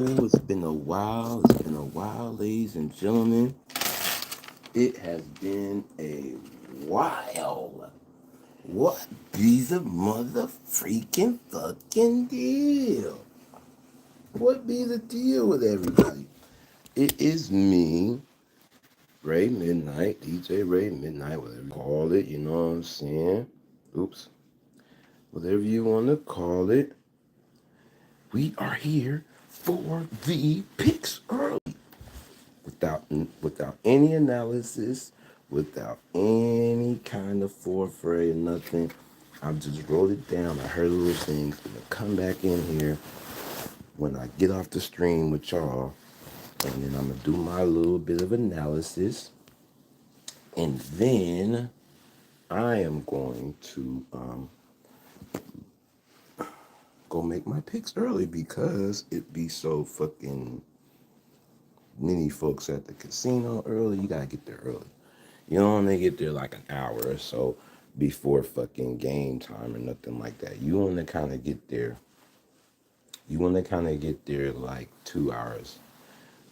It's been a while. It's been a while, ladies and gentlemen. It has been a while. What be the mother freaking fucking deal? What be the deal with everybody? It is me, Ray Midnight, DJ Ray Midnight, whatever you call it, you know what I'm saying? Oops. Whatever you want to call it. We are here for the picks early. without without any analysis, without any kind of forefray or nothing. I just wrote it down. I heard little things. I'm gonna come back in here when I get off the stream with y'all, and then I'm gonna do my little bit of analysis, and then I am going to go make my picks early because it be so fucking many folks at the casino early. You gotta get there early. You don't want to get there like an hour or so before fucking game time or nothing like that. You want to kind of get there. You want to kind of get there like 2 hours,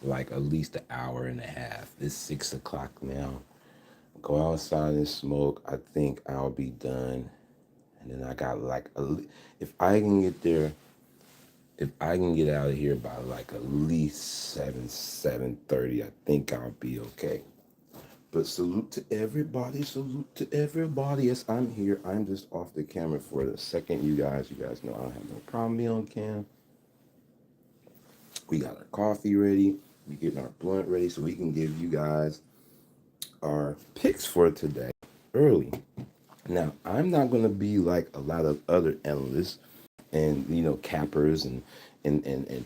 like at least an hour and a half. It's 6 o'clock now. Go outside and smoke. I think I'll be done. And then I got like, if I can get there, if I can get out of here by like at least 7:30, I think I'll be okay. But salute to everybody. Salute to everybody. Yes, I'm here. I'm just off the camera for a second, you guys. You guys know I don't have no problem being on cam. We got our coffee ready. We getting our blunt ready so we can give you guys our picks for today early. Now, I'm not going to be like a lot of other analysts and, cappers and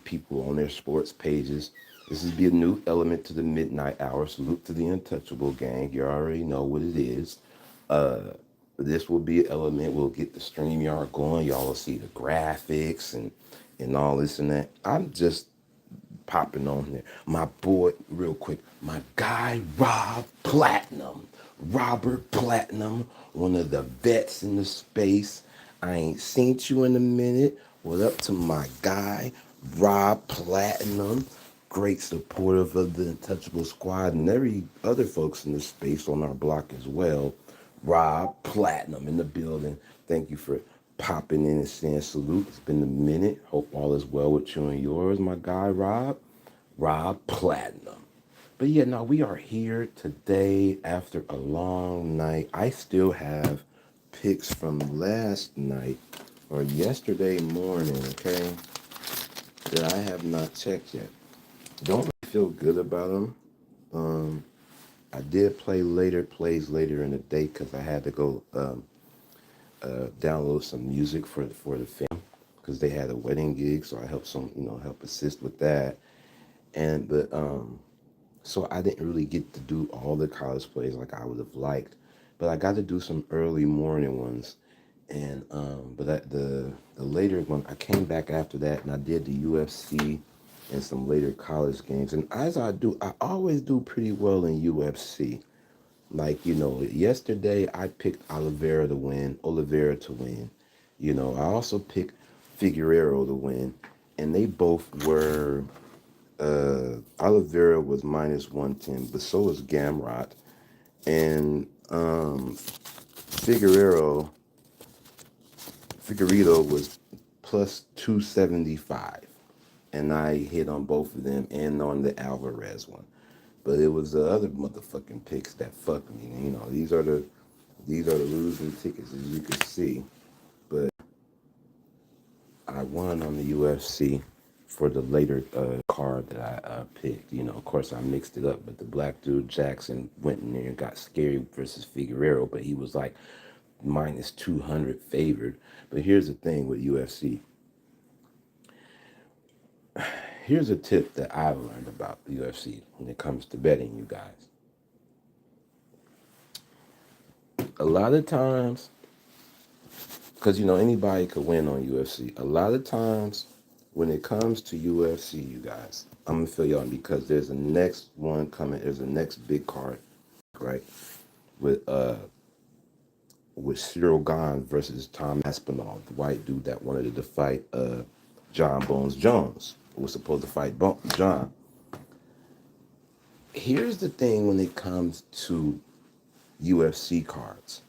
people on their sports pages. This is be a new element to the midnight hour. Salute to the Untouchable gang. You already know what it is. This will be an element. We'll get the StreamYard going. Y'all will see the graphics and all this and that. I'm just popping on there. My boy, real quick, my guy Robert Platinum, one of the vets in the space. I ain't seen you in a minute. What up to my guy, Rob Platinum, great supporter of the Untouchable Squad and every other folks in the space on our block as well. Rob Platinum in the building. Thank you for popping in and saying salute. It's been a minute. Hope all is well with you and yours, my guy Rob Platinum. But yeah, now we are here today after a long night. I still have picks from last night or yesterday morning, okay, that I have not checked yet. Don't really feel good about them. I did plays later in the day because I had to go download some music for the film because they had a wedding gig, so I helped help assist with that. And but so I didn't really get to do all the college plays like I would have liked, but I got to do some early morning ones. And the later one, I came back after that and I did the UFC and some later college games. And as I do, I always do pretty well in UFC. Like, yesterday I picked Oliveira to win. I also picked Figueroa to win. And they both were, Oliveira was -110, but so was Gamrot. And Figueredo was plus 275. And I hit on both of them and on the Alvarez one. But it was the other motherfucking picks that fucked me. These are the losing tickets, as you can see. But I won on the UFC for the later card that I picked. Of course I mixed it up, but the black dude Jackson went in there and got scary versus Figueroa, but he was like -200 favored. But here's the thing with UFC. Here's a tip that I've learned about the UFC when it comes to betting, you guys. A lot of times, because anybody could win on UFC. A lot of times when it comes to UFC, you guys, I'm gonna fill you in because there's a next one coming. There's a next big card, right? With Cyril Gahn versus Tom Aspinall, the white dude that wanted to fight John Bones Jones. was supposed to fight John. Here's the thing when it comes to UFC cards.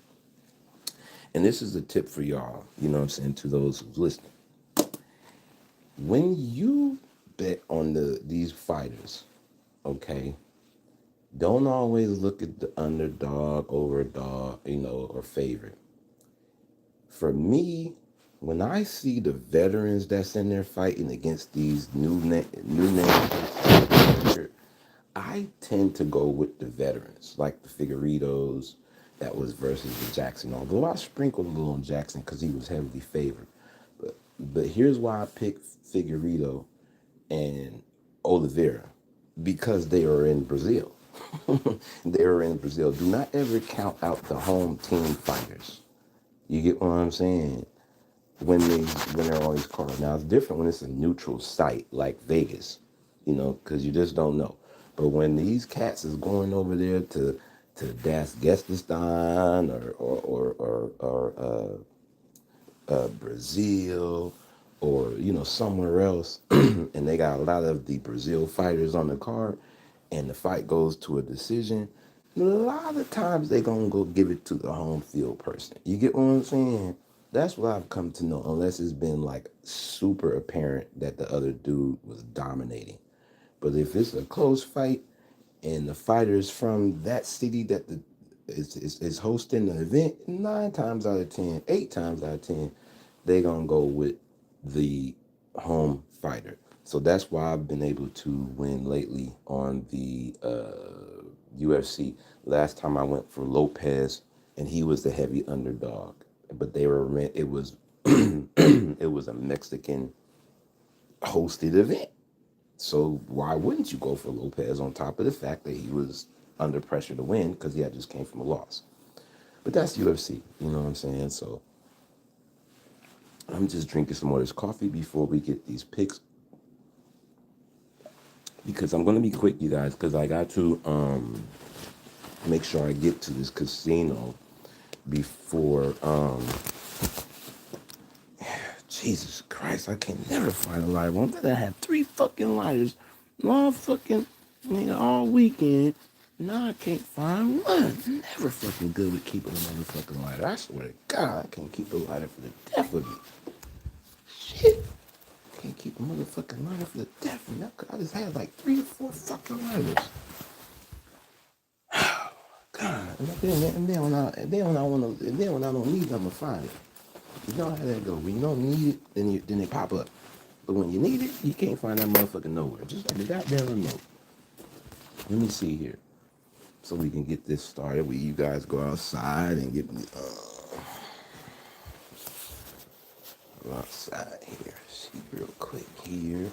And this is a tip for y'all, you know what I'm saying, to those who's listening. When you bet on these fighters, okay, don't always look at the underdog, overdog, or favorite. For me, when I see the veterans that's in there fighting against these new names, I tend to go with the veterans, like the Figueiredos that was versus the Jackson. Although I sprinkled a little on Jackson because he was heavily favored. But here's why I picked Figueiredo and Oliveira, because they are in Brazil. They are in Brazil. Do not ever count out the home team fighters. You get what I'm saying? When they're on these cards. Now it's different when it's a neutral site like Vegas, because you just don't know. But when these cats is going over there to Das Gestistan or Brazil or somewhere else, and they got a lot of the Brazil fighters on the card, and the fight goes to a decision, a lot of times they gonna go give it to the home field person. You get what I'm saying? That's what I've come to know, unless it's been like super apparent that the other dude was dominating. But if it's a close fight and the fighter's from that city that is hosting the event, 9 times out of 10, 8 times out of 10, they gonna go with the home fighter. So that's why I've been able to win lately on the UFC. Last time I went for Lopez, and he was the heavy underdog. But it was it was a Mexican hosted event. So why wouldn't you go for Lopez on top of the fact that he was under pressure to win because he had just came from a loss? But that's UFC, you know what I'm saying? So I'm just drinking some more of this coffee before we get these picks, because I'm going to be quick, you guys, because I got to make sure I get to this casino before Jesus Christ, I can never find a lighter. One day I had 3 fucking lighters all fucking all weekend. Now I can't find one. Never fucking good with keeping a motherfucking lighter. I swear to God, I can't keep a lighter for the death of me. Shit. Can't keep a motherfucking lighter for the death of me. I just had like 3 or 4 fucking lighters. God. And then when I don't need them, I'm gonna find it. You know how that go. When you don't need it, then they pop up. But when you need it, you can't find that motherfucker nowhere. Just like the goddamn remote. Let me see here, so we can get this started. Where you guys go outside and get me. Go outside here. See real quick here.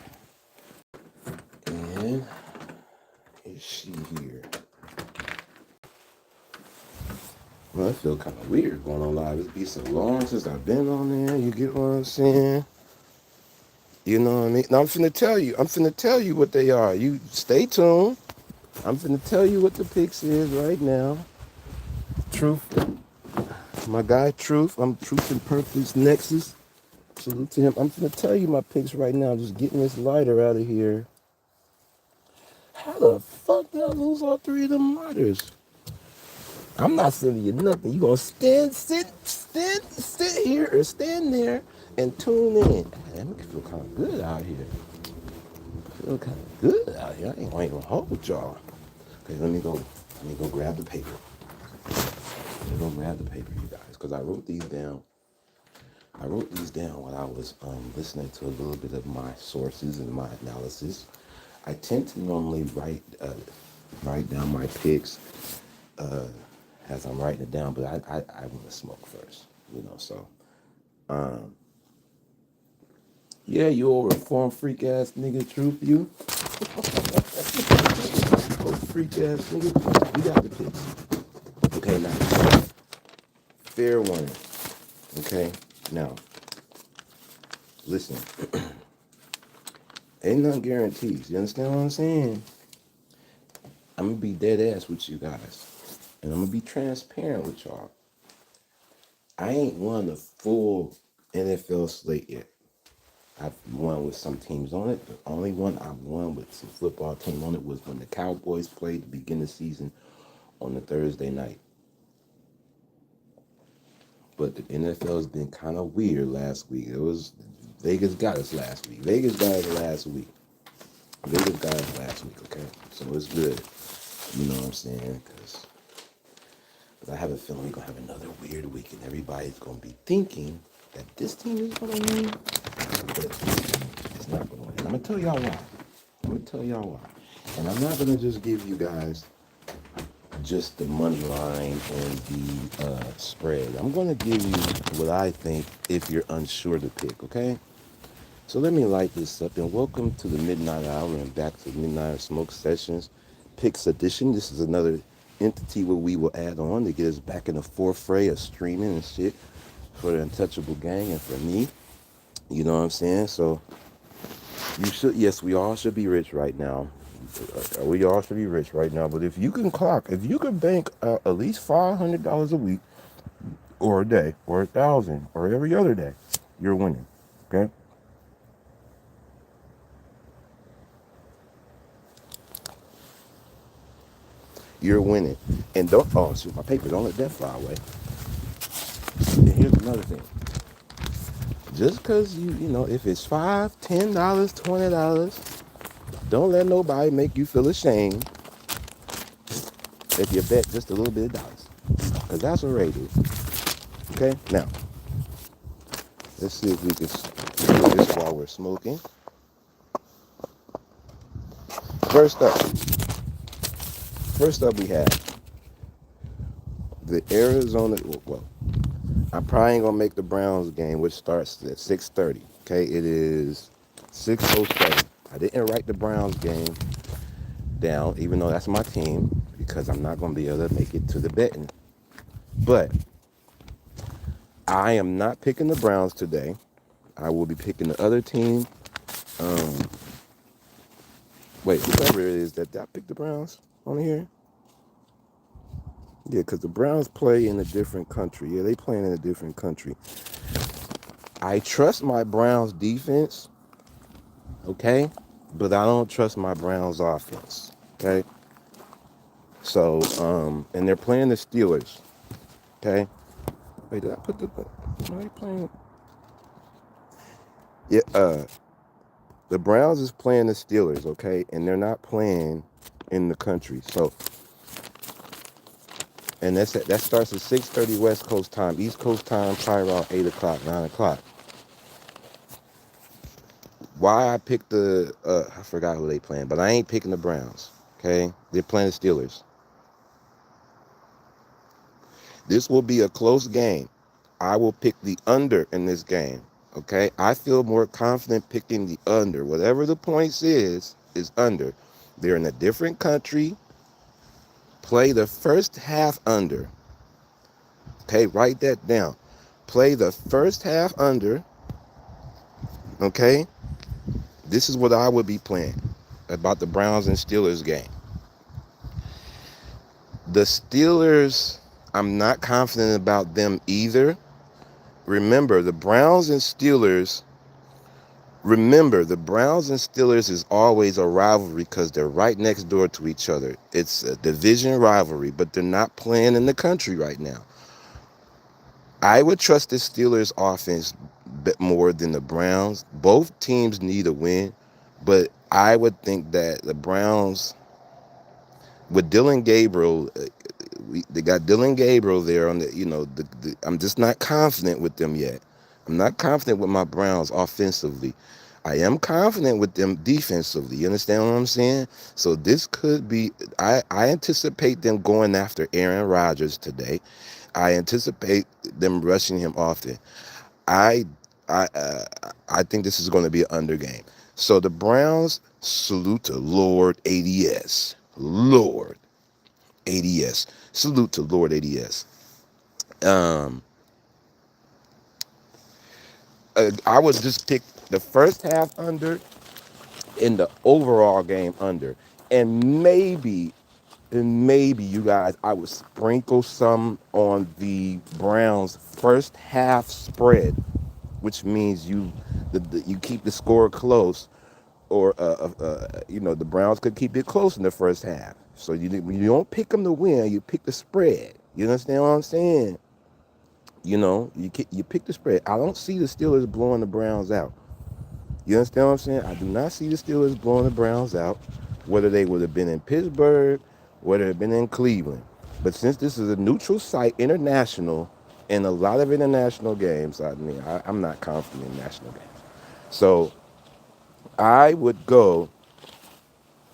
And let's see here. Well, I feel kind of weird going on live. It's been so long since I've been on there. You get what I'm saying? You know what I mean? Now I'm finna tell you what they are. You stay tuned. I'm finna tell you what the PICCS is right now. Truth. My guy Truth. I'm Truth and Purpose Nexus. Salute to him. I'm finna tell you my PICCS right now. Just getting this lighter out of here. How the fuck did I lose all 3 of them lighters? I'm not sending you nothing. You gonna sit here or stand there and tune in. That makes me feel kind of good out here. I feel kind of good out here. I ain't gonna hold y'all. Okay, let me go grab the paper. Let me go grab the paper, you guys, because I wrote these down. I wrote these down while I was listening to a little bit of my sources and my analysis. I tend to normally write down my picks as I'm writing it down, but I want to smoke first, so. Yeah, you old reformed freak ass nigga, Truth, you. Old freak ass nigga. You got the picks. Okay, now. Fair warning. Okay, now. Listen. Ain't nothing guarantees. You understand what I'm saying? I'm going to be dead ass with you guys. And I'm going to be transparent with y'all. I ain't won the full NFL slate yet. I've won with some teams on it. The only one I won with some football team on it was when the Cowboys played to begin the season on the Thursday night. But the NFL has been kind of weird last week. It was Vegas got us last week. Vegas got us last week. Vegas got us last week. Okay, so it's good. You know what I'm saying? Because I have a feeling we're gonna have another weird week, and everybody's gonna be thinking that this team is gonna win, but it's not gonna win. I'm gonna tell y'all why. I'm gonna tell y'all why. And I'm not gonna just give you guys just the money line and the spread. I'm gonna give you what I think if you're unsure to pick. Okay. So let me light this up, and welcome to the Midnight Hour and back to Midnight Smoke Sessions, PICCS edition. This is another entity where we will add on to get us back in the forefray of streaming and shit for the Untouchable Gang and for me. You know what I'm saying? So you should, yes, we all should be rich right now. We all should be rich right now. But if you can if you can bank at least $500 a week, or a day, or 1,000, or every other day, you're winning. Okay. You're winning. And shoot, my paper, don't let that fly away. And here's another thing. Just because you know, if it's $5, $10, $20, don't let nobody make you feel ashamed if you bet just a little bit of dollars. Because that's what rate is. Okay? Now, let's see if we can do this while we're smoking. First up, we have the Arizona, well, I'm probably going to make the Browns game, which starts at 6:30. Okay? It is 6:07. I didn't write the Browns game down, even though that's my team, because I'm not going to be able to make it to the betting. But I am not picking the Browns today. I will be picking the other team. Whoever it is that I picked the Browns on here. Yeah, because the Browns play in a different country. Yeah, they playing in a different country. I trust my Browns defense, okay? But I don't trust my Browns offense, okay? So, and they're playing the Steelers, okay? Wait, did I put are they playing? Yeah, the Browns is playing the Steelers, okay? And they're not playing in the country. So, and that starts at 6:30 West Coast time. East Coast time, probably around 8 o'clock, 9 o'clock. Why I picked I forgot who they playing, but I ain't picking the Browns, okay? They're playing the Steelers. This will be a close game. I will pick the under in this game, okay? I feel more confident picking the under. Whatever the points is under. They're in a different country. Play the first half under. Okay, write that down. Play the first half under. Okay? This is what I would be playing about the Browns and Steelers game. The Steelers, I'm not confident about them either. Remember, the Browns and Steelers is always a rivalry because they're right next door to each other. It's a division rivalry, but they're not playing in the country right now. I would trust the Steelers offense more than the Browns. Both teams need a win, but I would think that the Browns, with Dylan Gabriel, they got Dylan Gabriel there on I'm just not confident with them yet. I'm not confident with my Browns offensively. I am confident with them defensively. You understand what I'm saying? So this could be, I anticipate them going after Aaron Rodgers today. I anticipate them rushing him often. I I think this is going to be an under game. So the Browns, salute to Lord ADS. Lord ADS. Salute to Lord ADS. I would just pick the first half under and the overall game under. And maybe you guys, I would sprinkle some on the Browns first half spread. which means you keep the score close, or the Browns could keep it close in the first half. So you don't pick them to win, you pick the spread. You understand what I'm saying? You pick the spread. I don't see the Steelers blowing the Browns out. You understand what I'm saying? I do not see the Steelers blowing the Browns out, whether they would have been in Pittsburgh, whether it had been in Cleveland. But since this is a neutral site, international, and a lot of international games, I'm not confident in national games. So I would go.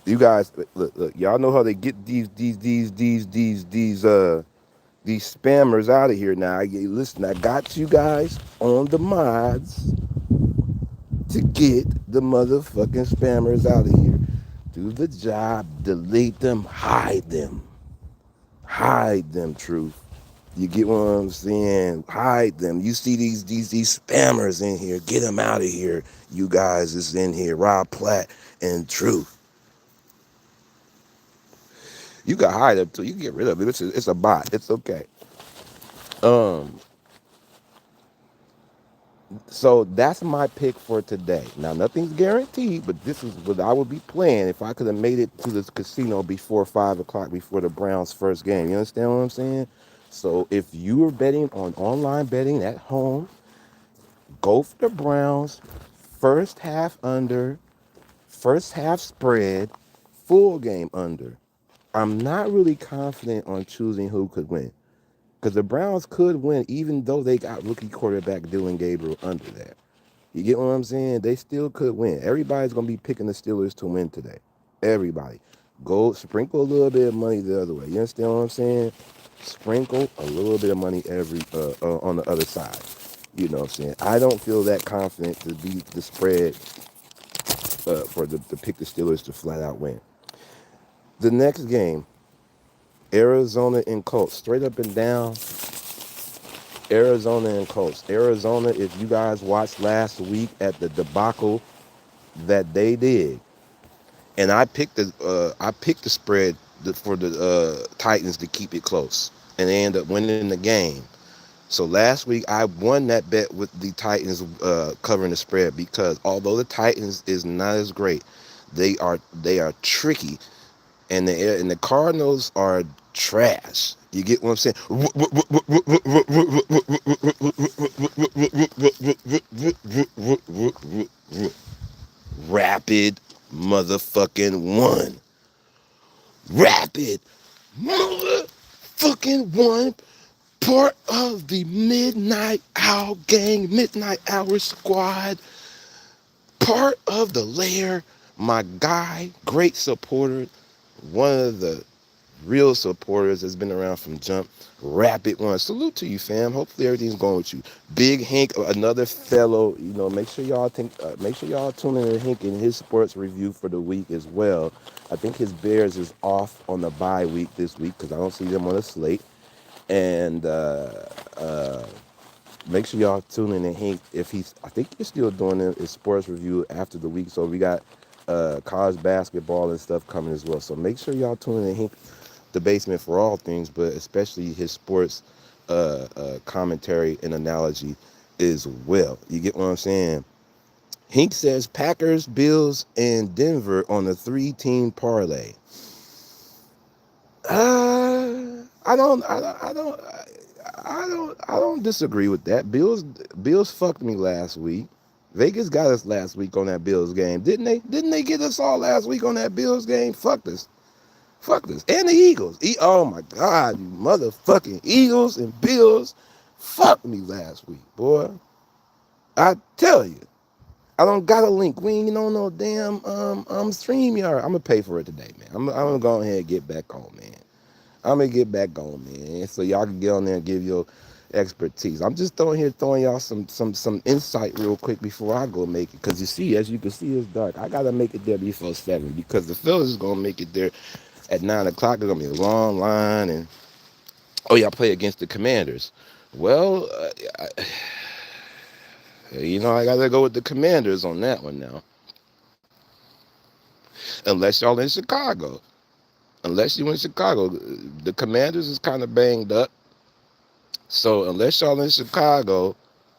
You guys, look, y'all know how they get these spammers out of here now. Listen, I got you guys on the mods to get the motherfucking spammers out of here. Do the job, delete them, hide them. Hide them, truth. You get what I'm saying? Hide them. You see these spammers in here, get them out of here. You guys is in here, Rob Platt and Truth. You can hide them too. You can get rid of it. It's a bot. It's okay. So that's my pick for today. Now, nothing's guaranteed, but this is what I would be playing if I could have made it to this casino before 5 o'clock, before the Browns' first game. You understand what I'm saying? So if you are betting on online betting at home, go for the Browns, first half under, first half spread, full game under. I'm not really confident on choosing who could win, because the Browns could win even though they got rookie quarterback Dylan Gabriel under there. You get what I'm saying? They still could win. Everybody's going to be picking the Steelers to win today. Everybody. Go sprinkle a little bit of money the other way. You understand what I'm saying? Sprinkle a little bit of money on the other side. You know what I'm saying? I don't feel that confident to beat the spread to pick the Steelers to flat out win. The next game, Arizona and Colts. Straight up and down, Arizona and Colts. Arizona, if you guys watched last week at the debacle that they did, and I picked the spread for the Titans to keep it close, and they end up winning the game. So last week I won that bet with the Titans covering the spread, because although the Titans is not as great, they are tricky, and the Cardinals are trash. You get what I'm saying? Rapid motherfucking one. Rapid motherfucking one. Part of the Midnight Owl gang, Midnight Hour squad. Part of the lair. My guy, great supporter. One of the real supporters that's been around from jump. Rapid one. Salute to you, fam. Hopefully everything's going with you. Big Hank, another fellow. Make sure y'all tune in to Hank in his sports review for the week as well. I think his Bears is off on the bye week this week, because I don't see them on the slate. And make sure y'all tune in to Hank I think he's still doing his sports review after the week. So we got college basketball and stuff coming as well. So make sure y'all tune in to Hank, the basement, for all things, but especially his sports commentary and analogy as well. You get what I'm saying? Hank says Packers, Bills, and Denver on a 3-team parlay. I don't disagree with that. Bills fucked me last week. Vegas got us last week on that Bills game, didn't they? Didn't they get us all last week on that Bills game? Fucked us. And the Eagles. Oh my God, you motherfucking Eagles and Bills fucked me last week, boy. I tell you. I don't got a link. We ain't on no damn StreamYard. I'm gonna pay for it today, man. I'm gonna go ahead and get back on, man. I'm gonna get back on, man, so y'all can get on there and give your expertise. I'm just throwing y'all some insight real quick before I go make it, because as you can see, it's dark. I gotta make it there before 7, because the fellas is gonna make it there at 9 o'clock. There's gonna be a long line, and y'all play against the Commanders. Well, I gotta go with the Commanders on that one now. Unless y'all in Chicago. Unless you in Chicago, the Commanders is kind of banged up. So unless y'all in Chicago,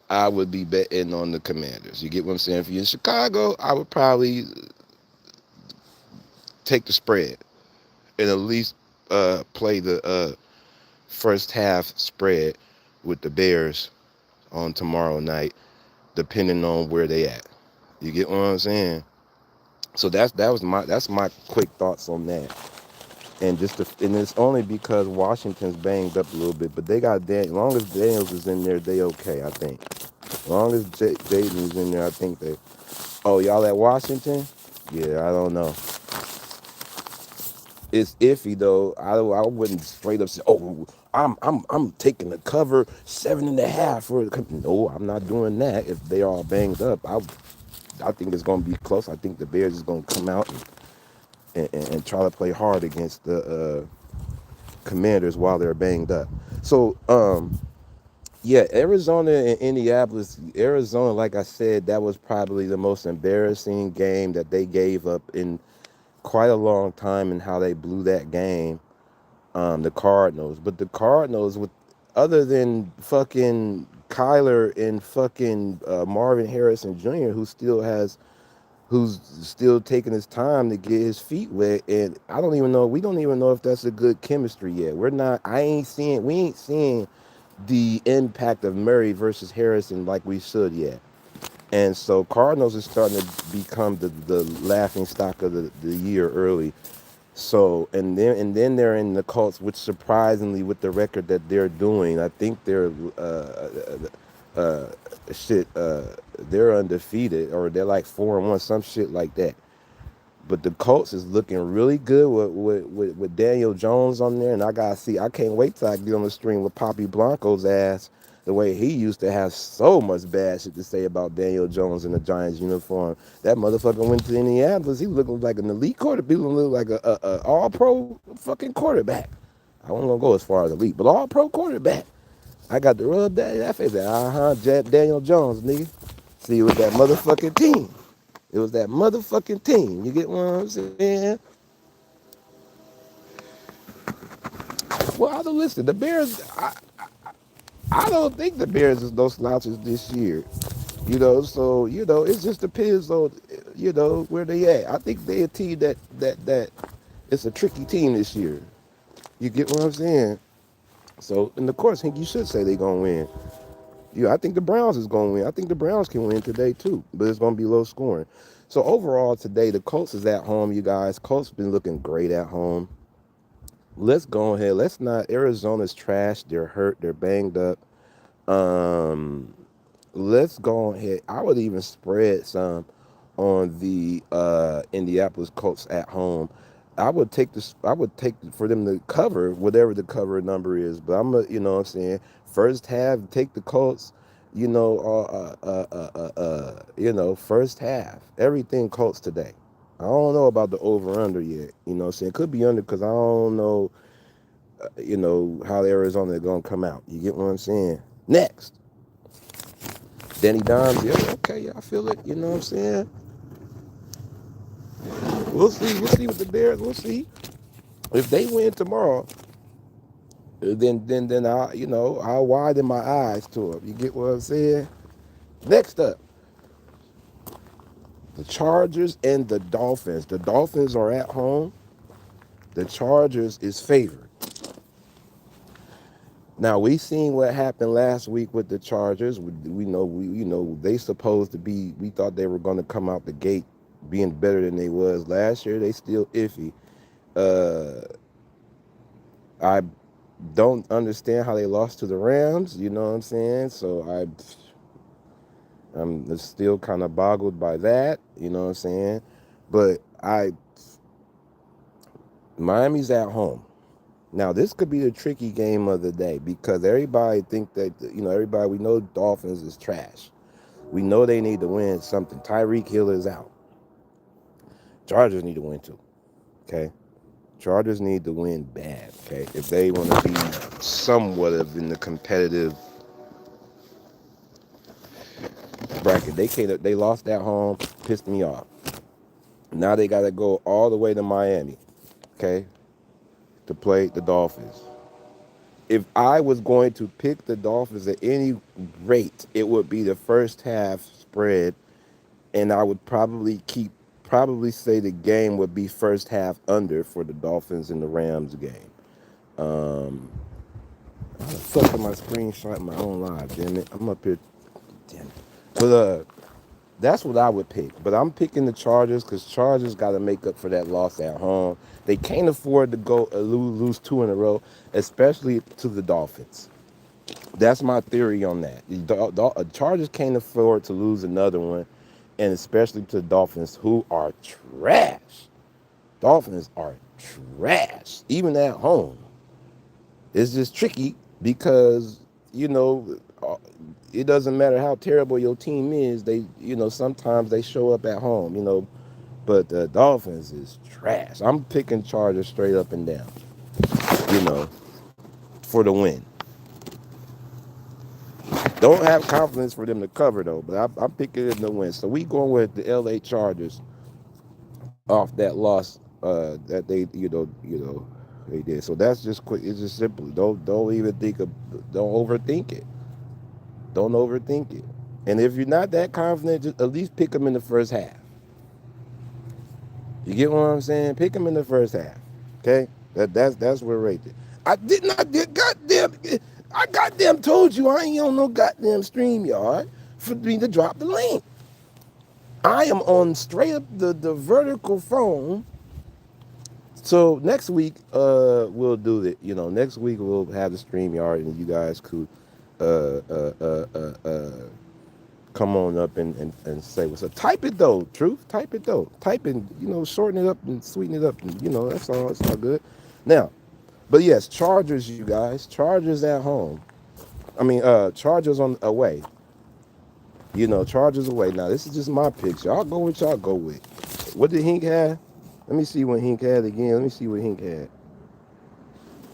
I would be betting on the Commanders. You get what I'm saying? If you're in Chicago, I would probably take the spread and at least play the first half spread with the Bears on tomorrow night, depending on where they at. You get what I'm saying? So that's my quick thoughts on that. And it's only because Washington's banged up a little bit, but they got as long as Daniels is in there, they okay, I think. As long as Jaden's in there, I think they. Oh, y'all at Washington? Yeah, I don't know. It's iffy though. I wouldn't straight up say, oh, I'm taking the cover 7.5 for the. No, I'm not doing that. If they are all banged up, I think it's gonna be close. I think the Bears is gonna come out and try to play hard against the Commanders while they're banged up. So yeah, Arizona and Indianapolis. Arizona, like I said, that was probably the most embarrassing game that they gave up in quite a long time, and how they blew that game. The Cardinals, but the Cardinals, with other than fucking Kyler and fucking Marvin Harrison Jr., who's still taking his time to get his feet wet, and I don't even know. We don't even know if that's a good chemistry yet. We're not. We ain't seeing the impact of Murray versus Harrison like we should yet. And so Cardinals is starting to become the laughing stock of the year early. So and then they're in the Colts, which surprisingly with the record that they're doing, I think they're uh, shit they're undefeated, or they're like 4-1, some shit like that. But the Colts is looking really good with Daniel Jones on there, and I can't wait till I get on the stream with Poppy Blanco's ass. The way he used to have so much bad shit to say about Daniel Jones in the Giants uniform. That motherfucker went to Indianapolis. He looking like an elite quarterback. He look like a all pro fucking quarterback. I wasn't gonna go as far as elite, but all pro quarterback. I got to rub that face. Daniel Jones, nigga. See, it was that motherfucking team. It was that motherfucking team. You get what I'm saying? Well, I don't listen. The Bears. I don't think the Bears is no slouches this year. So it just depends on where they at. I think they a team that it's a tricky team this year. You get what I'm saying? So, and of course, Hank, you should say they gonna win. Yeah, I think the Browns is gonna win. I think the Browns can win today too, but it's gonna be low scoring. So overall today, the Colts is at home, you guys. Colts been looking great at home. Let's go ahead. Let's not. Arizona's trash. They're hurt. They're banged up. Um, let's go ahead. I would even spread some on the Indianapolis Colts at home. I would take this. I would take for them to cover whatever the cover number is. But I'm you know what I'm saying, first half take the Colts. First half everything Colts today. I don't know about the over under yet. You know what I'm saying, could be under because I don't know. How Arizona are gonna come out. You get what I'm saying? Next, Danny Dimes. Yeah, okay, yeah, I feel it. You know what I'm saying? We'll see. We'll see with the Bears. We'll see if they win tomorrow. Then I'll widen my eyes to them. You get what I'm saying? Next up, the Chargers and the Dolphins. The Dolphins are at home. The Chargers is favored. Now we seen what happened last week with the Chargers. We know they supposed to be. We thought they were going to come out the gate being better than they was last year. They still iffy. I don't understand how they lost to the Rams. You know what I'm saying? So I'm still kind of boggled by that. You know what I'm saying? But Miami's at home. Now, this could be the tricky game of the day because everybody think that, we know Dolphins is trash. We know they need to win something. Tyreek Hill is out. Chargers need to win too, okay? Chargers need to win bad, okay? If they want to be somewhat of in the competitive bracket. They lost at home, pissed me off. Now they got to go all the way to Miami, okay, to play the Dolphins. if I was going to pick the Dolphins at any rate, it would be the first half spread, and I would probably say the game would be first half under for the Dolphins and the Rams game. Um, I fucked my screenshot my own live. Damn it, I'm up here. Damn it. But that's what I would pick. But I'm picking the Chargers because Chargers got to make up for that loss at home. They can't afford to go lose two in a row, especially to the Dolphins. That's my theory on that. The Chargers can't afford to lose another one, and especially to the Dolphins, who are trash. Dolphins are trash, even at home. It's just tricky because it doesn't matter how terrible your team is. Sometimes they show up at home. But the Dolphins is trash. I'm picking Chargers straight up and down. You know, for the win. Don't have confidence for them to cover though, but I'm picking them to win. So we going with the LA Chargers off that loss that they did. So that's just quick. It's just simple. Don't even don't overthink it. Don't overthink it. And if you're not that confident, just at least pick them in the first half. You get what I'm saying? Pick them in the first half. Okay? That's where right there. I goddamn told you I ain't on no goddamn stream yard for me to drop the link. I am on straight up the vertical phone. So next week we'll do it. Next week we'll have the stream yard and you guys could uh uh uh uh, uh come on up and say what's up. Type it though, truth. Type it though. Type and shorten it up and sweeten it up. And, that's all. It's all good. Now, but yes, Chargers, you guys. Chargers at home. I mean, Chargers on away. Chargers away. Now this is just my picks. Y'all go with y'all go with. What did Hink have? Let me see what Hink had again. Let me see what Hink had.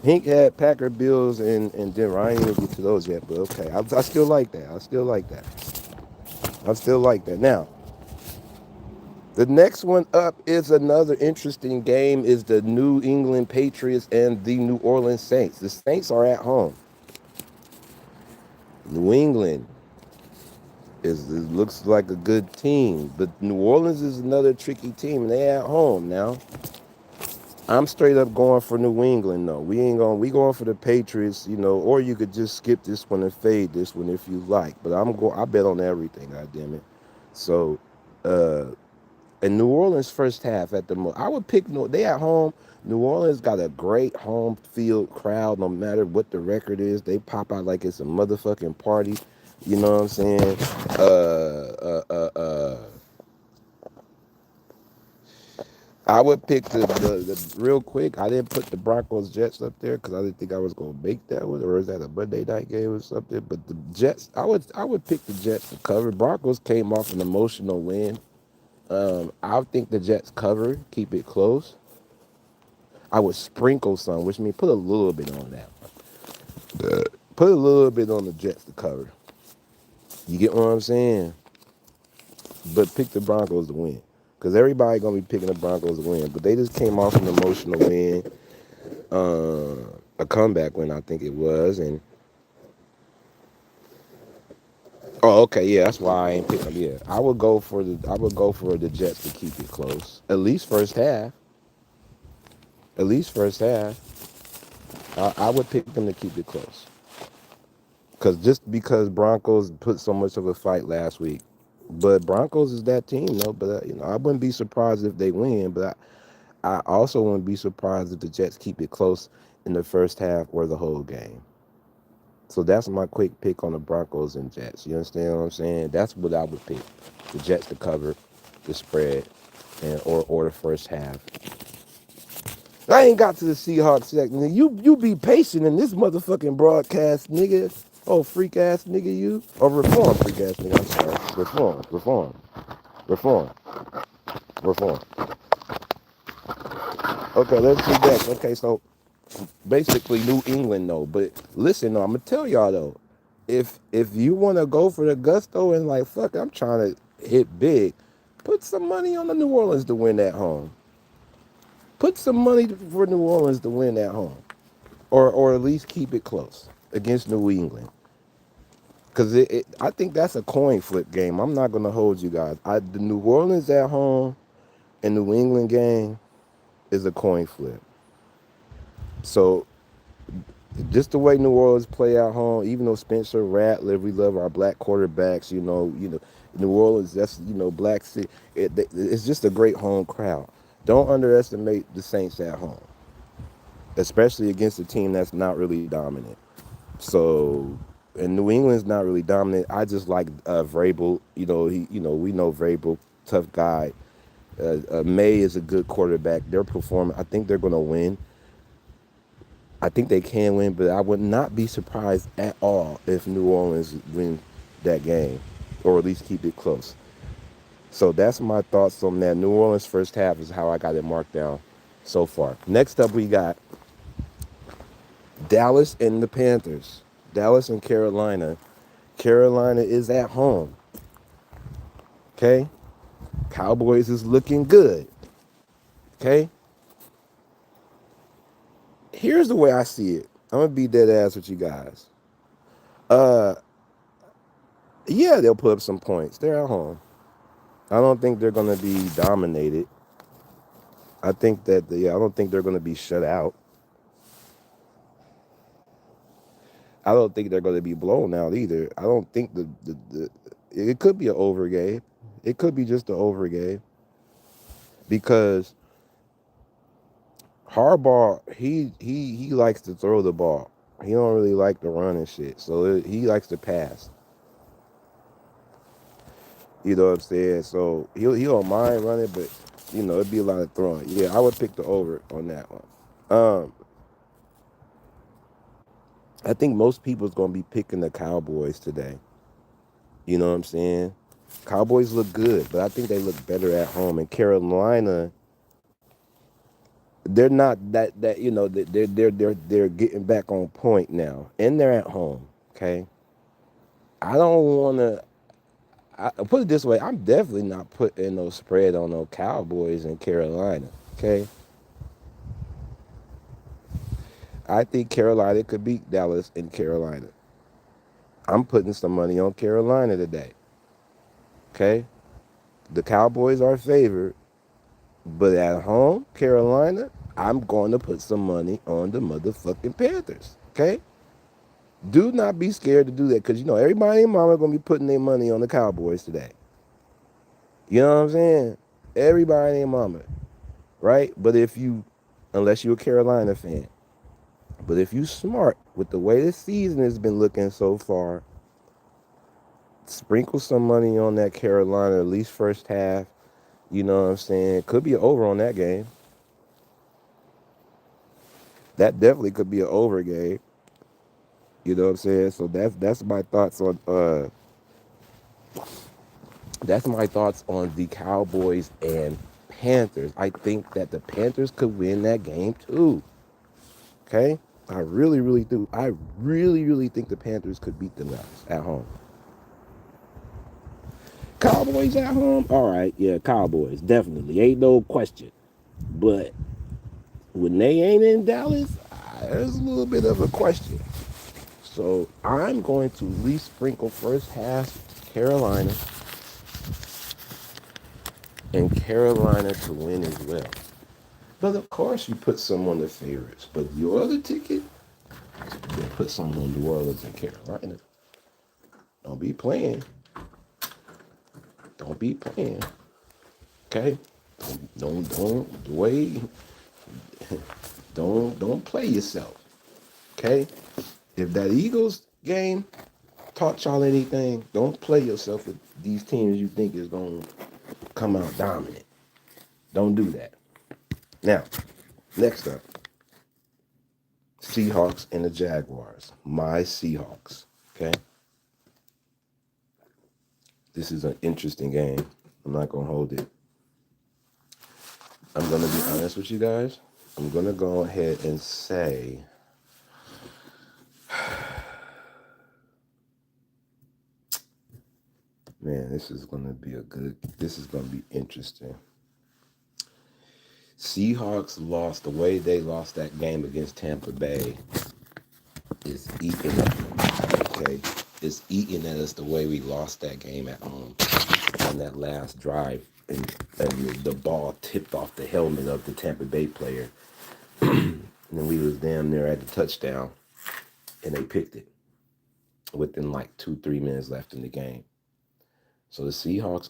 Hink had Packer, Bills, and Denver. I ain't even get to those yet, but okay. I still like that. I still like that. Now, the next one up is another interesting game is the New England Patriots and the New Orleans Saints. The Saints are at home. New England looks like a good team, but New Orleans is another tricky team, and they at home now. I'm straight up going for New England though. We going for the Patriots, or you could just skip this one and fade this one if you like. But I bet on everything, god damn it. So and New Orleans first half at the most. I would pick they at home. New Orleans got a great home field crowd no matter what the record is. They pop out like it's a motherfucking party. You know what I'm saying? I would pick the real quick. I didn't put the Broncos Jets up there because I didn't think I was gonna make that one, or is that a Monday night game or something? But the Jets, I would pick the Jets to cover. Broncos came off an emotional win. I think the Jets cover, keep it close. I would sprinkle some, which means put a little bit on that one. Put a little bit on the Jets to cover. You get what I'm saying? But pick the Broncos to win. Because everybody going to be picking the Broncos to win. But they just came off an emotional win. A comeback win, I think it was. And oh, okay, yeah, that's why I ain't picking them. Yeah, I would go for the Jets to keep it close. At least first half. I would pick them to keep it close. Because Broncos put so much of a fight last week. But Broncos is that team, though. But I wouldn't be surprised if they win. But I also wouldn't be surprised if the Jets keep it close in the first half or the whole game. So that's my quick pick on the Broncos and Jets. You understand what I'm saying? That's what I would pick: the Jets to cover the spread, or the first half. I ain't got to the Seahawks section. You be patient in this motherfucking broadcast, nigga. Oh, freak ass nigga, you. Or reform, freak ass nigga. I'm sorry. Reform. Okay, let's do that. Okay, so basically New England though. But listen, though, I'm gonna tell y'all though, if you wanna go for the gusto and like fuck, I'm trying to hit big, put some money on the New Orleans to win at home. Put some money for New Orleans to win at home. or at least keep it close against New England. Because I think that's a coin flip game. I'm not going to hold you guys. The New Orleans at home and New England game is a coin flip. So just the way New Orleans play at home, even though Spencer Rattler, we love our black quarterbacks. New Orleans, that's black city. It's just a great home crowd. Don't underestimate the Saints at home, especially against a team that's not really dominant. So, and New England's not really dominant. I just like Vrabel. We know Vrabel, tough guy. May is a good quarterback. They're performing. I think they're going to win. I think they can win, but I would not be surprised at all if New Orleans win that game, or at least keep it close. So that's my thoughts on that. New Orleans first half is how I got it marked down so far. Next up, we got Dallas and the Panthers. Dallas and Carolina. Carolina is at home. Okay? Cowboys is looking good. Okay? Here's the way I see it. I'm gonna be dead ass with you guys. Uh yeah, they'll put up some points. They're at home. I don't think they're gonna be dominated. I don't think they're gonna be shut out. I don't think they're gonna be blown out either. I don't think the it could be an over game. It could be just an over game because Harbaugh, he likes to throw the ball. He don't really like to run and shit. So he likes to pass. You know what I'm saying? So he don't mind running, but it'd be a lot of throwing. Yeah, I would pick the over on that one. Um, I think most people's gonna be picking the Cowboys today. You know what I'm saying? Cowboys look good, but I think they look better at home. And Carolina, they're not that they're getting back on point now, and they're at home. Okay, I don't want to. I put it this way: I'm definitely not putting no spread on no Cowboys in Carolina. Okay, I think Carolina could beat Dallas in Carolina. I'm putting some money on Carolina today. Okay, the Cowboys are favored, but at home, Carolina, I'm going to put some money on the motherfucking Panthers. Okay, do not be scared to do that because everybody and mama gonna be putting their money on the Cowboys today. You know what I'm saying? Everybody and mama, right? But unless you're a Carolina fan, but if you smart with the way this season has been looking so far, sprinkle some money on that Carolina at least first half. You know what I'm saying? Could be an over on that game. That definitely could be an over game. You know what I'm saying? So that's my thoughts on the Cowboys and Panthers. I think that the Panthers could win that game too. Okay? I really, really do. I really, really think the Panthers could beat them guys at home. Cowboys at home? All right, yeah, Cowboys, definitely. Ain't no question. But when they ain't in Dallas, there's a little bit of a question. So I'm going to at least sprinkle first half Carolina and Carolina to win as well. But of course, you put some on the favorites. But your other ticket, you put some on New Orleans and Carolina. Don't be playing. Don't be playing. Okay? Don't wait. Don't play yourself. Okay? If that Eagles game taught y'all anything, don't play yourself with these teams you think is gonna come out dominant. Don't do that. Now, next up, Seahawks and the Jaguars. My Seahawks. Okay? This is an interesting game. I'm not gonna hold it. I'm gonna be honest with you guys. I'm gonna go ahead and say man, this is gonna be interesting. Seahawks lost the way they lost that game against Tampa Bay is eating at them. Okay, it's eating at us the way we lost that game at home on that last drive, and the ball tipped off the helmet of the Tampa Bay player, and then we was damn near at the touchdown, and they picked it within like 2-3 minutes left in the game. So the Seahawks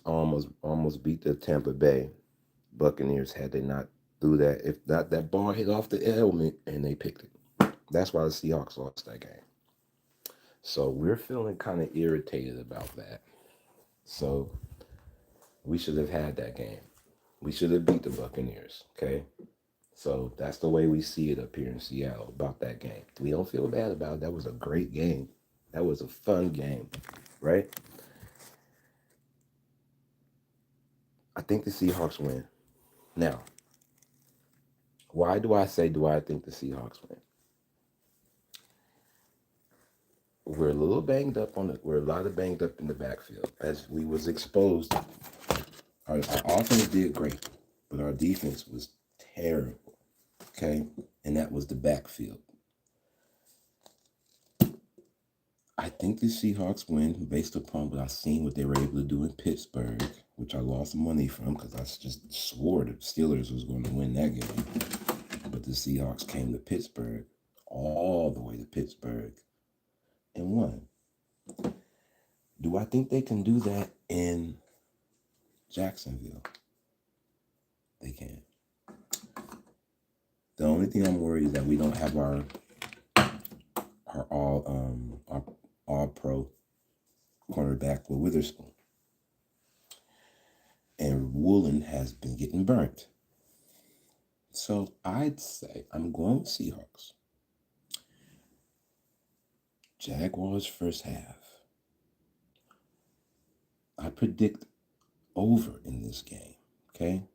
almost beat the Tampa Bay Buccaneers had they not threw that. If not, that ball hit off the helmet and they picked it. That's why the Seahawks lost that game. So we're feeling kind of irritated about that. So we should have had that game. We should have beat the Buccaneers, okay? So that's the way we see it up here in Seattle about that game. We don't feel bad about it. That was a great game. That was a fun game, right? I think the Seahawks win. Now, why do I think the Seahawks win? We're a little banged up we're a lot of banged up in the backfield as we was exposed. Our offense did great, but our defense was terrible. Okay, and that was the backfield. I think the Seahawks win based upon what I seen what they were able to do in Pittsburgh, which I lost money from because I just swore the Steelers was going to win that game. But the Seahawks came to Pittsburgh, all the way to Pittsburgh, and won. Do I think they can do that in Jacksonville? They can. The only thing I'm worried is that we don't have our all pro cornerback with Witherspoon. And Woolen has been getting burnt. So I'd say I'm going with Seahawks. Jaguars first half. I predict over in this game. Okay?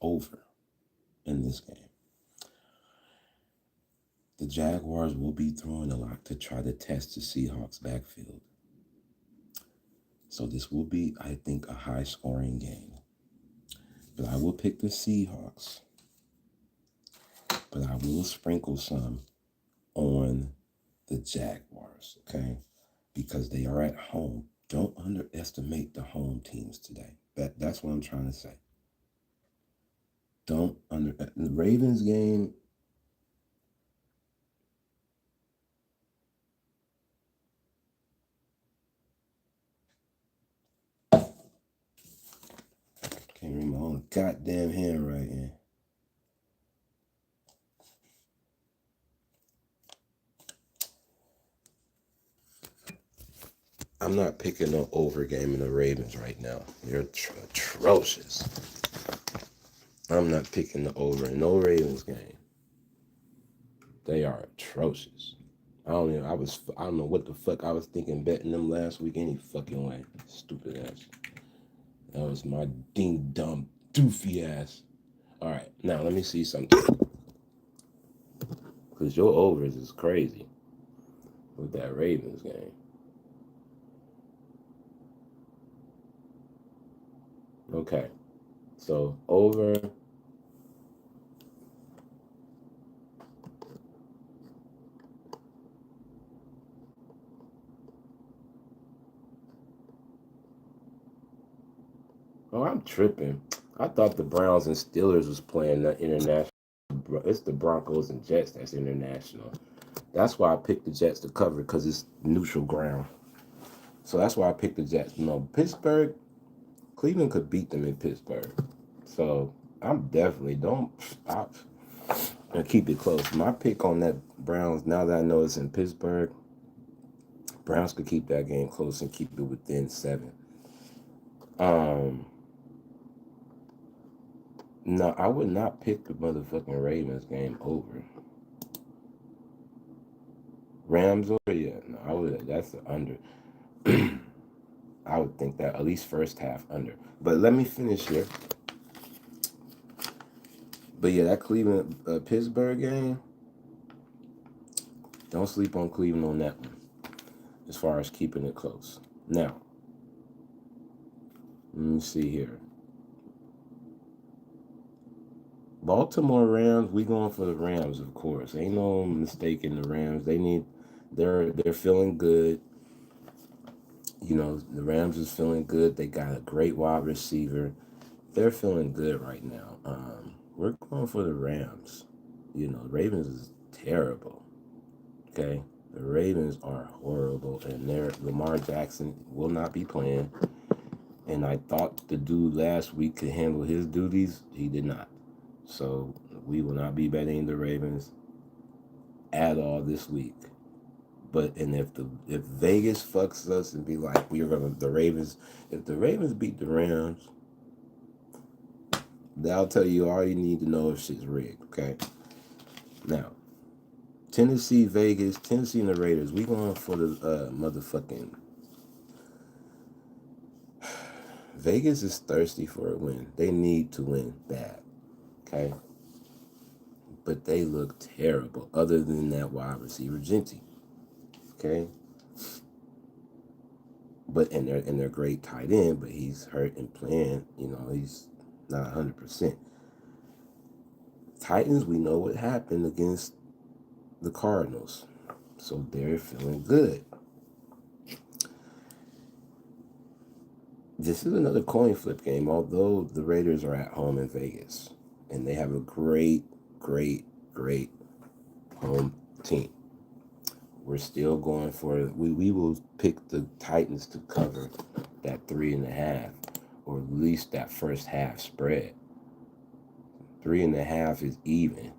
Over in this game. The Jaguars will be throwing a lot to try to test the Seahawks backfield. So this will be, I think, a high-scoring game. But I will pick the Seahawks. But I will sprinkle some on the Jaguars, okay? Because they are at home. Don't underestimate the home teams today. That's what I'm trying to say. The Ravens game, can't read my own goddamn handwriting. I'm not picking no over game in the Ravens right now. They're atrocious. I'm not picking the over in no Ravens game. They are atrocious. I don't know what the fuck I was thinking betting them last week any fucking way. Stupid ass. That was my ding dum doofy ass. All right, now let me see something. Cause your overs is crazy with that Ravens game. Okay, so over. Oh, I'm tripping. I thought the Browns and Steelers was playing the international. It's the Broncos and Jets that's international. That's why I picked the Jets to cover because it's neutral ground. So that's why I picked the Jets. No, Pittsburgh, Cleveland could beat them in Pittsburgh. So I'm definitely and keep it close. My pick on that Browns, now that I know it's in Pittsburgh, Browns could keep that game close and keep it within 7. No, I would not pick the motherfucking Ravens game over. Rams over? Yeah, no, I would. That's the under. I would think that at least first half under. But let me finish here. But yeah, that Cleveland Pittsburgh game. Don't sleep on Cleveland on that one. As far as keeping it close. Now, let me see here. Baltimore Rams, we going for the Rams, of course. Ain't no mistake in the Rams. They're feeling good. You know, the Rams is feeling good. They got a great wide receiver. They're feeling good right now. We're going for the Rams. You know, the Ravens is terrible. Okay, the Ravens are horrible, and Lamar Jackson will not be playing. And I thought the dude last week could handle his duties. He did not. So we will not be betting the Ravens at all this week. But and if Vegas fucks us and be like we're gonna the Ravens, if the Ravens beat the Rams, that'll tell you all you need to know if shit's rigged. Okay. Now Tennessee and the Raiders. We going for the motherfucking Vegas is thirsty for a win. They need to win bad. Okay. But they look terrible. Other than that wide receiver Genty. Okay. But and they're great tight end, but he's hurt and playing. You know, he's not 100%. Titans, we know what happened against the Cardinals, so they're feeling good. This is another coin flip game, although the Raiders are at home in Vegas, and they have a great home team. We're still going for we will pick the Titans to cover that 3.5, or at least that first half spread. 3.5 is even.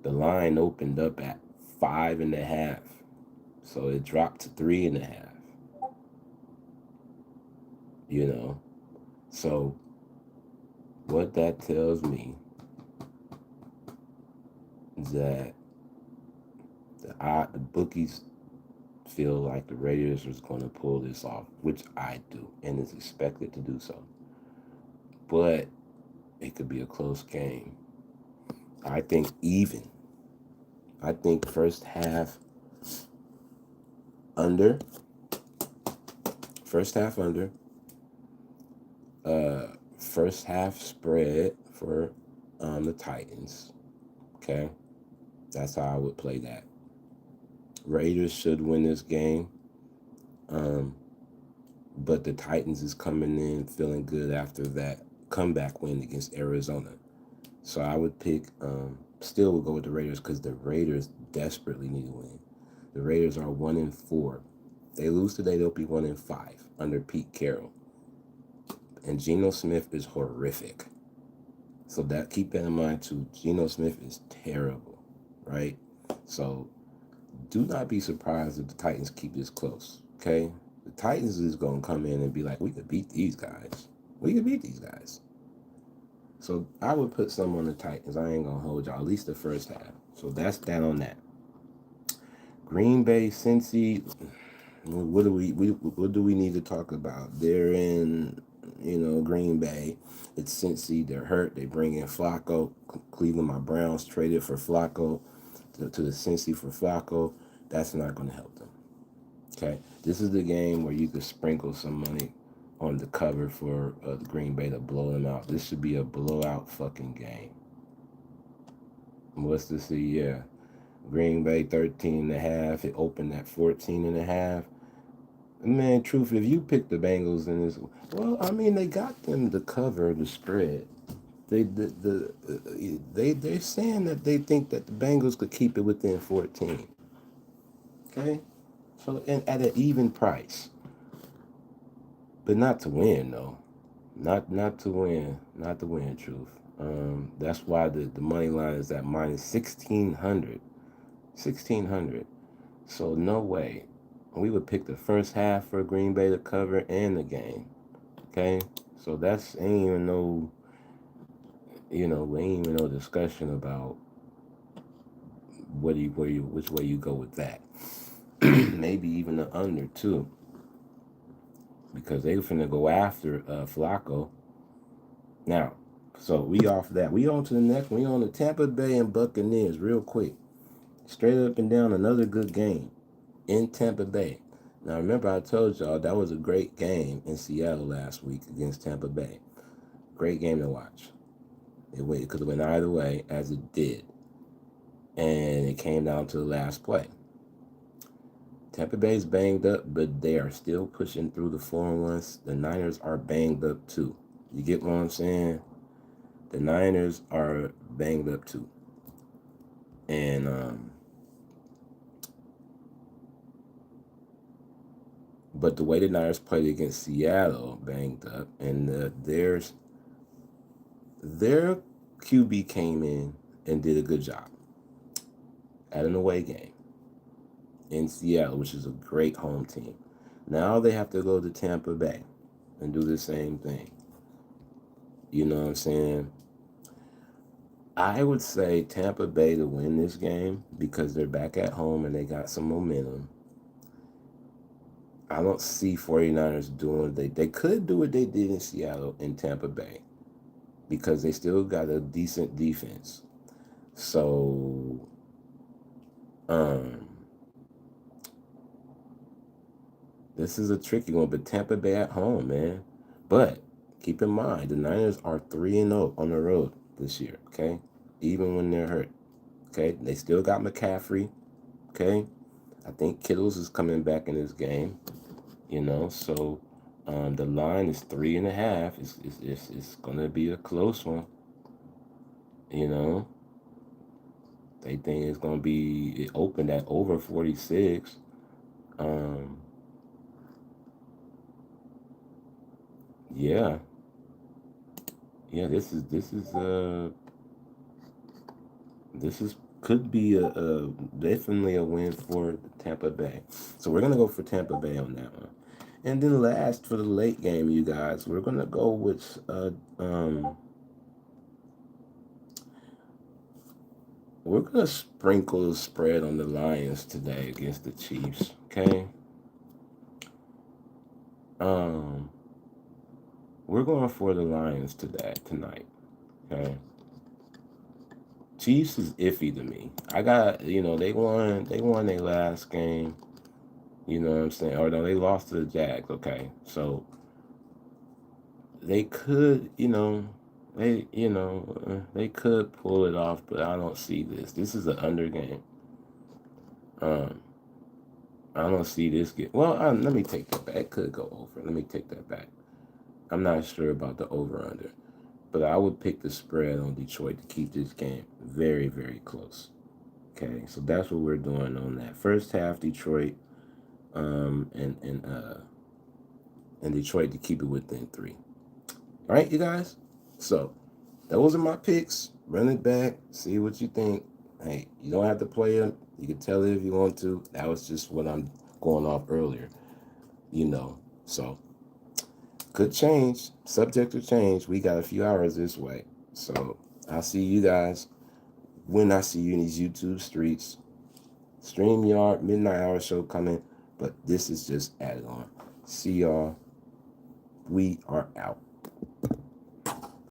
The line opened up at 5.5, so it dropped to 3.5. You know, so what that tells me is that the bookies feel like the Raiders was going to pull this off, which I do, and is expected to do so. But it could be a close game. I think even. I think first half under. First half under. First half spread for the Titans. Okay, that's how I would play that. Raiders should win this game, but the Titans is coming in feeling good after that comeback win against Arizona. So I would pick. Still would go with the Raiders because the Raiders desperately need to win. The Raiders are 1-4. If they lose today, they'll be 1-5 under Pete Carroll. And Geno Smith is horrific. So that keep that in mind too. Geno Smith is terrible, right? So do not be surprised if the Titans keep this close. Okay, the Titans is gonna come in and be like, we could beat these guys. We could beat these guys. So I would put some on the Titans. I ain't gonna hold y'all. At least the first half. So that's that on that. Green Bay, Cincy. What do we need to talk about? They're in, Green Bay. It's Cincy. They're hurt. They bring in Flacco. Cleveland, my Browns traded for Flacco to the Cincy for Flacco. That's not going to help them. Okay, this is the game where you could sprinkle some money on the cover for Green Bay to blow them out. This should be a blowout fucking game. What's to see? Yeah, Green Bay 13.5. It opened at 14.5. Man, truth, if you pick the Bengals in this, well, I mean, they got them to cover the spread. They're saying that they think that the Bengals could keep it within 14. Okay, so and at an even price, but not to win though, not to win, not to win. Truth. That's why the money line is at minus 1,600. 1,600. So no way. We would pick the first half for Green Bay to cover and the game. Okay? So that's ain't even no, we ain't even no discussion about which way you go with that. Maybe even the under too. Because they finna go after Flacco. Now, so we off that. We on to the next one. We on the Tampa Bay and Buccaneers real quick. Straight up and down, another good game in Tampa Bay. Now, remember I told y'all that was a great game in Seattle last week against Tampa Bay. Great game to watch. It could have went either way, as it did. And it came down to the last play. Tampa Bay's banged up, but they are still pushing through the 4-1s. The Niners are banged up too. You get what I'm saying? The Niners are banged up too. And but the way the Niners played against Seattle, banged up, and their QB came in and did a good job at an away game in Seattle, which is a great home team. Now they have to go to Tampa Bay and do the same thing. You know what I'm saying? I would say Tampa Bay to win this game because they're back at home and they got some momentum. I don't see 49ers doing they could do what they did in Seattle in Tampa Bay because they still got a decent defense. So this is a tricky one, but Tampa Bay at home, man. But keep in mind, the Niners are 3-0 on the road this year, okay? Even when they're hurt, okay? They still got McCaffrey, okay? I think Kittles is coming back in this game, you know? So the line is 3.5. It's going to be a close one, you know? They think it's going to be, it opened at over 46. Yeah. Yeah, this could be a definitely a win for Tampa Bay. So we're gonna go for Tampa Bay on that one. And then last for the late game, you guys, we're gonna go with we're gonna sprinkle the spread on the Lions today against the Chiefs. Okay. We're going for the Lions tonight. Okay. Chiefs is iffy to me. I got, they won their last game. You know what I'm saying? Or no, they lost to the Jags. Okay. So they could, they could pull it off, but I don't see this. This is an under game. I don't see this get. Well, let me take that back. It could go over. Let me take that back. I'm not sure about the over-under. But I would pick the spread on Detroit to keep this game very, very close. Okay, so that's what we're doing on that. First half, Detroit, and Detroit to keep it within 3. All right, you guys? So those are my picks. Run it back. See what you think. Hey, you don't have to play them. You can tell it if you want to. That was just what I'm going off earlier. So could change. Subject to change. We got a few hours this way. So I'll see you guys when I see you in these YouTube streets. StreamYard, Midnight Hour show coming. But this is just added on. See y'all. We are out.